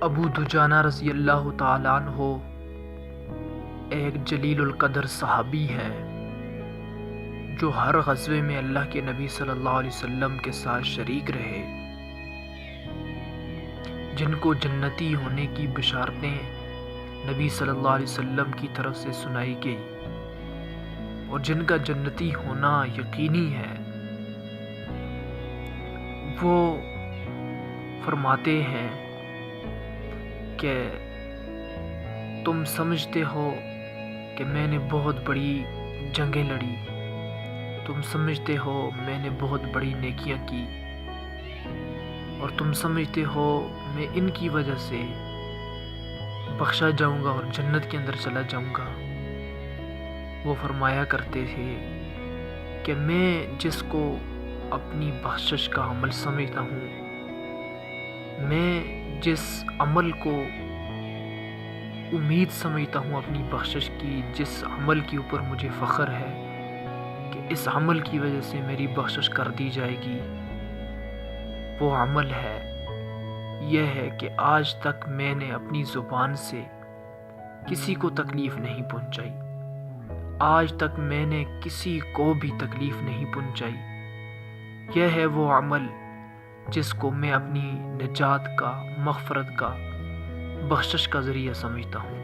ابو دجانہ رضی اللہ تعالیٰ عنہ ایک جلیل القدر صحابی ہیں جو ہر غزوے میں اللہ کے نبی صلی اللہ علیہ وسلم کے ساتھ شریک رہے، جن کو جنتی ہونے کی بشارتیں نبی صلی اللہ علیہ وسلم کی طرف سے سنائی گئی اور جن کا جنتی ہونا یقینی ہے۔ وہ فرماتے ہیں کہ تم سمجھتے ہو کہ میں نے بہت بڑی جنگیں لڑی، تم سمجھتے ہو میں نے بہت بڑی نیکیاں کی، اور تم سمجھتے ہو میں ان کی وجہ سے بخشا جاؤں گا اور جنت کے اندر چلا جاؤں گا۔ وہ فرمایا کرتے تھے کہ میں جس کو اپنی بخشش کا عمل سمجھتا ہوں، میں جس عمل کو امید سمجھتا ہوں اپنی بخشش کی، جس عمل کے اوپر مجھے فخر ہے کہ اس عمل کی وجہ سے میری بخشش کر دی جائے گی، وہ عمل ہے یہ ہے کہ آج تک میں نے اپنی زبان سے کسی کو تکلیف نہیں پہنچائی، آج تک میں نے کسی کو بھی تکلیف نہیں پہنچائی۔ یہ ہے وہ عمل جس کو میں اپنی نجات کا، مغفرت کا، بخشش کا ذریعہ سمجھتا ہوں۔